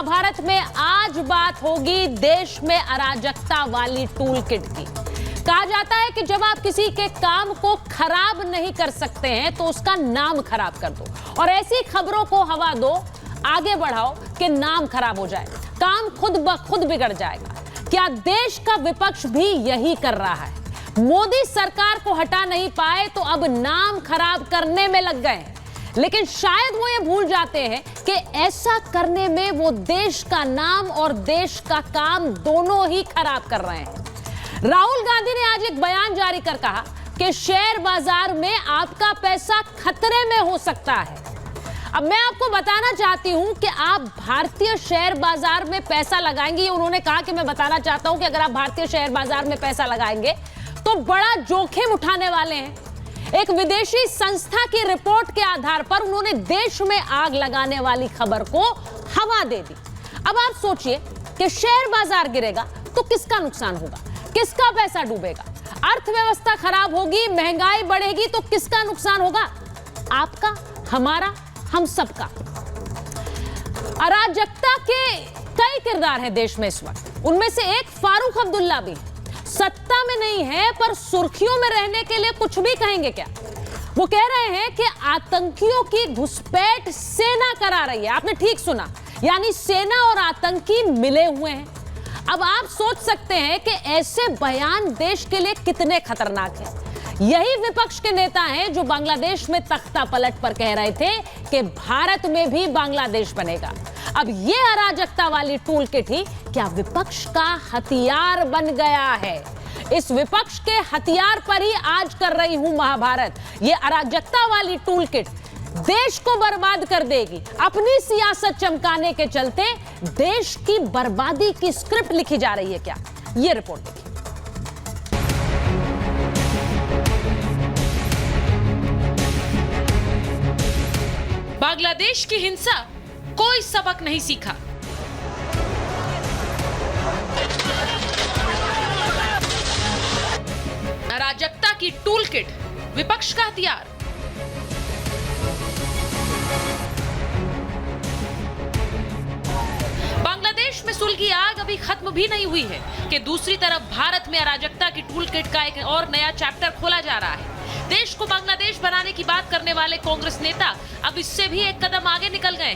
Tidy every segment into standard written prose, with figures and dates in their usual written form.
महाभारत में आज बात होगी देश में अराजकता वाली टूल किट की। कहा जाता है कि जब आप किसी के काम को खराब नहीं कर सकते हैं तो उसका नाम खराब कर दो, और ऐसी खबरों को हवा दो, आगे बढ़ाओ कि नाम खराब हो जाए, काम खुद ब खुद बिगड़ जाएगा। क्या देश का विपक्ष भी यही कर रहा है? मोदी सरकार को हटा नहीं पाए तो अब नाम खराब करने में लग गए, लेकिन शायद वो ये भूल जाते हैं कि ऐसा करने में वो देश का नाम और देश का काम दोनों ही खराब कर रहे हैं। राहुल गांधी ने आज एक बयान जारी कर कहा कि शेयर बाजार में आपका पैसा खतरे में हो सकता है। अब मैं आपको बताना चाहती हूं कि आप भारतीय शेयर बाजार में पैसा लगाएंगे, उन्होंने कहा कि मैं बताना चाहता हूं कि अगर आप भारतीय शेयर बाजार में पैसा लगाएंगे तो बड़ा जोखिम उठाने वाले हैं। एक विदेशी संस्था की रिपोर्ट के आधार पर उन्होंने देश में आग लगाने वाली खबर को हवा दे दी। अब आप सोचिए कि शेयर बाजार गिरेगा तो किसका नुकसान होगा, किसका पैसा डूबेगा, अर्थव्यवस्था खराब होगी, महंगाई बढ़ेगी तो किसका नुकसान होगा? आपका, हमारा, हम सबका। अराजकता के कई किरदार हैं देश में इस वक्त, उनमें से एक फारूक अब्दुल्ला भी सत्ता में नहीं है पर सुर्खियों में रहने के लिए कुछ भी कहेंगे क्या? वो कह रहे हैं कि आतंकियों की घुसपैठ सेना करा रही है। आपने ठीक सुना, यानी सेना और आतंकी मिले हुए हैं। अब आप सोच सकते हैं कि ऐसे बयान देश के लिए कितने खतरनाक हैं। यही विपक्ष के नेता हैं जो बांग्लादेश में तख्ता पलट पर कह रहे थे कि भारत में भी बांग्लादेश बनेगा। अब ये अराजकता वाली टूल किट ही क्या विपक्ष का हथियार बन गया है? इस विपक्ष के हथियार पर ही आज कर रही हूं महाभारत। ये अराजकता वाली टूल किट देश को बर्बाद कर देगी। अपनी सियासत चमकाने के चलते देश की बर्बादी की स्क्रिप्ट लिखी जा रही है क्या? ये रिपोर्ट देखिए। बांग्लादेश की हिंसा कोई सबक नहीं सीखा। अराजकता की टूल किट विपक्ष का हथियार। बांग्लादेश में सुलगी आग अभी खत्म भी नहीं हुई है कि दूसरी तरफ भारत में अराजकता की टूल किट का एक और नया चैप्टर खोला जा रहा है। देश को बांग्लादेश बनाने की बात करने वाले कांग्रेस नेता अब इससे भी एक कदम आगे निकल गए।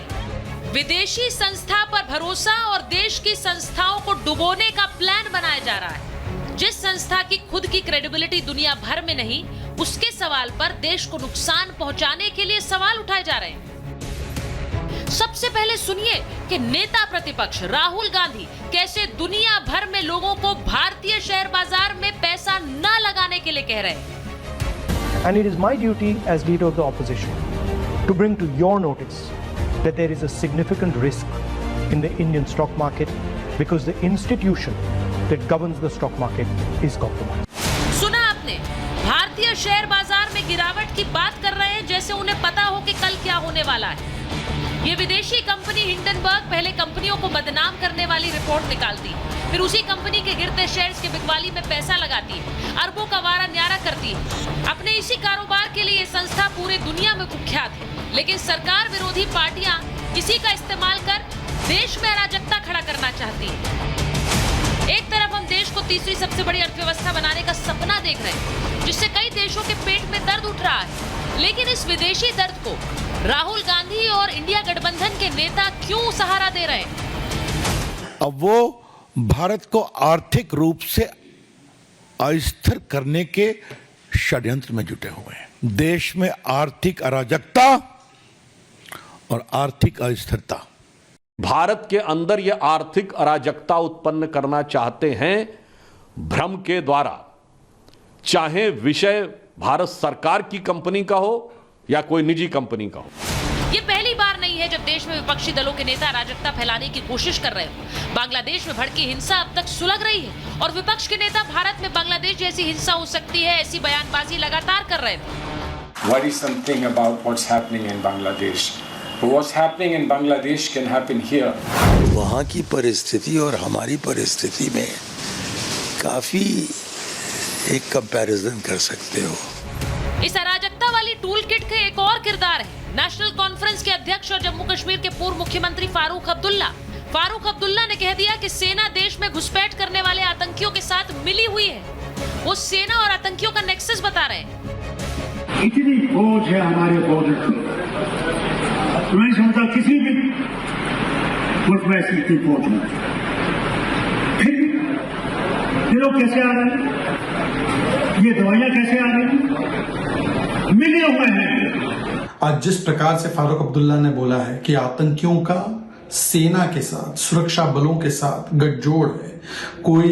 विदेशी संस्था पर भरोसा और देश की संस्थाओं को डुबोने का प्लान बनाया जा रहा है। जिस संस्था की खुद की क्रेडिबिलिटी दुनिया भर में नहीं, उसके सवाल पर देश को नुकसान पहुंचाने के लिए सवाल उठाए जा रहे हैं। सबसे पहले सुनिए कि नेता प्रतिपक्ष राहुल गांधी कैसे दुनिया भर में लोगों को भारतीय शेयर बाजार में पैसा न लगाने के लिए कह रहे हैं। And it is my duty as leader of the opposition to bring to your notice that there is a significant risk in the Indian stock market because the institution that governs the stock market is compromised. सुना आपने, भारतीय share बाजार में गिरावट की बात कर रहे हैं जैसे उन्हें पता हो कि कल क्या होने वाला है। ये विदेशी कंपनी हिंडनबर्ग पहले कंपनियों को बदनाम करने वाली रिपोर्ट निकालती, फिर उसी कंपनी के गिरते शेयर्स की बिकवाली में पैसा लगाती है, अरबों का वारा न्यारा करती है। अपने इसी कारोबार के लिए ये संस्था पूरी दुनिया में कुख्यात है, लेकिन सरकार विरोधी पार्टियां इसी का इस्तेमाल कर देश में अराजकता खड़ा करना चाहती है। एक तरफ हम देश को तीसरी सबसे बड़ी अर्थव्यवस्था बनाने का सपना देख रहे हैं, जिससे कई देशों के पेट में दर्द उठ रहा है, लेकिन इस विदेशी दर्द को राहुल गांधी और इंडिया गठबंधन के नेता क्यों सहारा दे रहे हैं? अब वो भारत को आर्थिक रूप से अस्थिर करने के षड्यंत्र में जुटे हुए हैं। देश में आर्थिक अराजकता और आर्थिक अस्थिरता, भारत के अंदर ये आर्थिक अराजकता उत्पन्न करना चाहते हैं भ्रम के द्वारा, चाहे विषय भारत सरकार की कंपनी का हो या कोई निजी कंपनी का हो। ये पहली बार नहीं है जब देश में विपक्षी दलों के नेता अराजकता फैलाने की कोशिश कर रहे हो। बांग्लादेश में भड़की हिंसा अब तक सुलग रही है और विपक्ष के नेता भारत में बांग्लादेश जैसी हिंसा हो सकती है ऐसी बयानबाजी लगातार कर रहे थे। Worrisome thing about what's happening in Bangladesh. What's happening in Bangladesh can happen here. वहाँ की परिस्थिति और हमारी परिस्थिति में काफी एक कंपैरिजन कर सकते हो। इस अराजकता वाली टूल किट के एक और किरदार है नेशनल कॉन्फ्रेंस के अध्यक्ष और जम्मू कश्मीर के पूर्व मुख्यमंत्री फारूक अब्दुल्ला। फारूक अब्दुल्ला ने कह दिया कि सेना देश में घुसपैठ करने वाले आतंकियों के साथ मिली हुई है। वो सेना और आतंकियों का नेक्सस बता रहे हैं। इतनी फौज है हमारे बॉर्डर पर, तो मैं समझता किसी भी मुल्क में ऐसी इतनी फौज नहीं। फिर ये लोग कैसे आ रहे हैं, ये दवाइयां कैसे आ रही हैं, मिले हुए हैं। आज जिस प्रकार से फारूक अब्दुल्ला ने बोला है कि आतंकियों का सेना के साथ, सुरक्षा बलों के साथ गठजोड़ है, कोई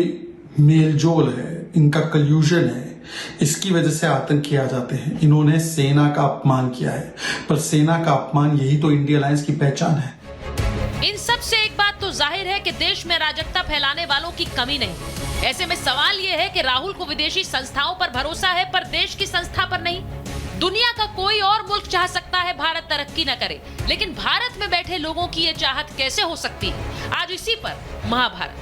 मेलजोल है, इनका कल्यूजन है, इसकी वजह से आतंकी आ जाते हैं। इन्होंने सेना का अपमान किया है, पर सेना का अपमान यही तो इंडिया अलायंस की पहचान है। इन सब से एक बात तो जाहिर है कि देश में अराजकता फैलाने वालों की कमी नहीं। ऐसे में सवाल यह है कि राहुल को विदेशी संस्थाओं पर भरोसा है, पर देश की संस्था पर नहीं। दुनिया का कोई और मुल्क चाह सकता है भारत तरक्की न करे, लेकिन भारत में बैठे लोगों की यह चाहत कैसे हो सकती है? आज इसी पर महाभारत।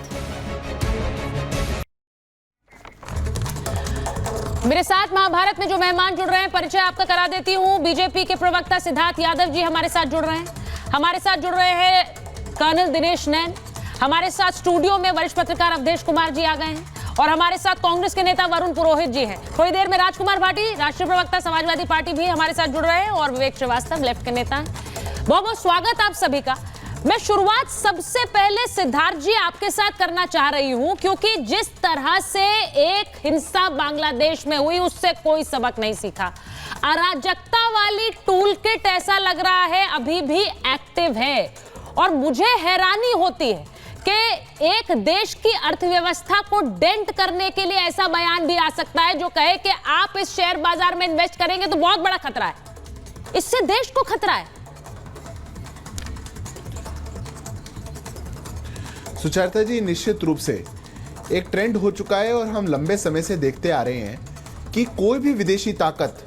मेरे साथ महाभारत में जो मेहमान जुड़ रहे हैं, परिचय आपका करा देती हूं। बीजेपी के प्रवक्ता सिद्धार्थ यादव जी हमारे साथ जुड़ रहे हैं। हमारे साथ जुड़ रहे हैं कर्नल दिनेश नैन। हमारे साथ स्टूडियो में वरिष्ठ पत्रकार अवधेश कुमार जी आ गए हैं, और हमारे साथ कांग्रेस के नेता वरुण पुरोहित जी हैं। थोड़ी देर में राजकुमार भाटी, राष्ट्रीय प्रवक्ता समाजवादी पार्टी भी हमारे साथ जुड़ रहे हैं, और विवेक श्रीवास्तव लेफ्ट के नेता हैं। बहुत बहुत स्वागत आप सभी का। मैं शुरुआत सबसे पहले सिद्धार्थ जी आपके साथ करना चाह रही हूं, क्योंकि जिस तरह से एक हिंसा बांग्लादेश में हुई उससे कोई सबक नहीं सीखा। अराजकता वाली टूल किट ऐसा लग रहा है अभी भी एक्टिव है, और मुझे हैरानी होती है कि एक देश की अर्थव्यवस्था को डेंट करने के लिए ऐसा बयान भी आ सकता है जो कहे कि आप इस शेयर बाजार में इन्वेस्ट करेंगे तो बहुत बड़ा खतरा है। इससे देश को खतरा है। सुचरिता जी, निश्चित रूप से एक ट्रेंड हो चुका है, और हम लंबे समय से देखते आ रहे हैं कि कोई भी विदेशी ताकत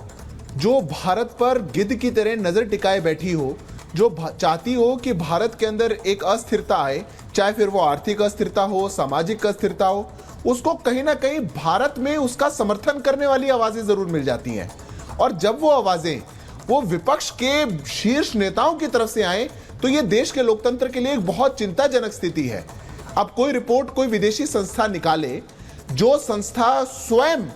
जो भारत पर गिद्ध की तरह नजर टिकाए बैठी हो, जो चाहती हो कि भारत के अंदर एक अस्थिरता आए, चाहे फिर वो आर्थिक अस्थिरता हो, सामाजिक अस्थिरता हो, उसको कहीं ना कहीं भारत में उसका समर्थन करने वाली आवाजें जरूर मिल जाती हैं। और जब वो आवाजें वो विपक्ष के शीर्ष नेताओं की तरफ से आए, तो ये देश के लोकतंत्र के लिए एक बहुत चिंताजनक स्थिति है। अब कोई रिपोर्ट कोई विदेशी संस्था निकाले, जो संस्था स्वयं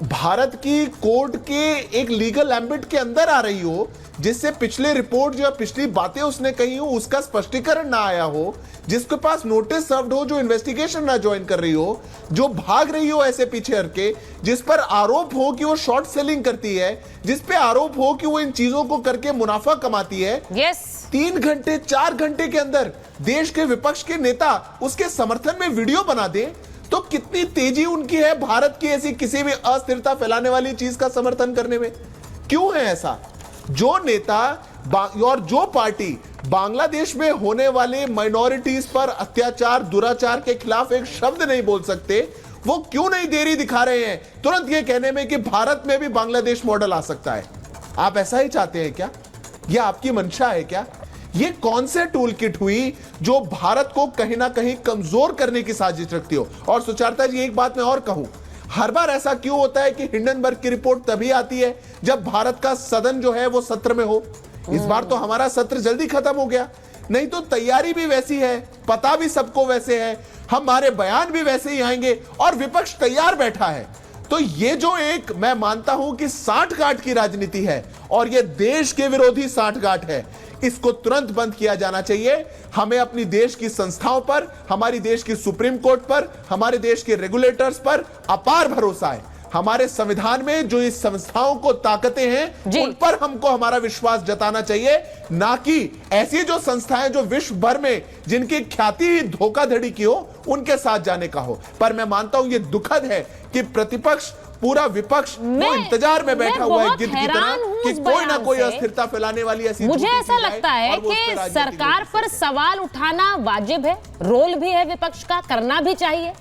भारत की कोर्ट के एक लीगल एम्बिट के अंदर आ रही हो, जिससे पिछले रिपोर्ट जो पिछली बातें उसने कही हो उसका स्पष्टीकरण ना आया हो, जिसके पास नोटिस सर्व्ड हो, जो इन्वेस्टिगेशन ना ज्वाइन कर रही हो, जो भाग रही हो ऐसे पीछे हट के, जिस पर आरोप हो कि वो शॉर्ट सेलिंग करती है, जिस पे आरोप हो कि वो इन चीजों को करके मुनाफा कमाती है। 3 घंटे 4 घंटे के अंदर देश के विपक्ष के नेता उसके समर्थन में वीडियो बना दे, तो कितनी तेजी उनकी है भारत की ऐसी किसी भी अस्थिरता फैलाने वाली चीज का समर्थन करने में? क्यों है ऐसा? जो नेता और जो पार्टी बांग्लादेश में होने वाले माइनॉरिटीज पर अत्याचार दुराचार के खिलाफ एक शब्द नहीं बोल सकते, वो क्यों नहीं देरी दिखा रहे हैं तुरंत ये कहने में कि भारत में भी बांग्लादेश मॉडल आ सकता है? आप ऐसा ही चाहते हैं क्या? यह आपकी मंशा है क्या? ये कौन से टूल किट हुई जो भारत को कहीं ना कहीं कमजोर करने की साजिश रखती हो? और सुचरिता जी, एक बात मैं और कहूं, हर बार ऐसा क्यों होता है कि हिंडनबर्ग की रिपोर्ट तभी आती है जब भारत का सदन जो है वो सत्र में हो? इस बार तो हमारा सत्र जल्दी खत्म हो गया, नहीं तो तैयारी भी वैसी है, पता भी सबको वैसे है, हमारे बयान भी वैसे ही आएंगे, और विपक्ष तैयार बैठा है। तो ये जो एक मैं मानता हूं कि सांठगांठ की राजनीति है, और ये देश के विरोधी सांठगांठ है, इसको तुरंत बंद किया जाना चाहिए। हमें अपनी देश की संस्थाओं पर, हमारी देश की सुप्रीम कोर्ट पर, हमारे देश के रेगुलेटर्स पर अपार भरोसा है। हमारे संविधान में जो इस संस्थाओं को ताकतें हैं, उन पर हमको हमारा विश्वास जताना चाहिए, ना कि ऐसी जो संस्थाएं जो विश्व भर में जिनकी ख्याति ही धोखाधड़ी की हो, उनके साथ जाने का हो। पर मैं मानता हूं ये दुखद है कि प्रतिपक्ष, पूरा विपक्ष वो इंतजार में बैठा हुआ है गिद्ध की तरह कि कोई ना कोई अस्थिरता फैलाने वाली ऐसी। मुझे ऐसा लगता है कि सरकार पर सवाल उठाना वाजिब है, रोल भी है विपक्ष का, करना भी चाहिए,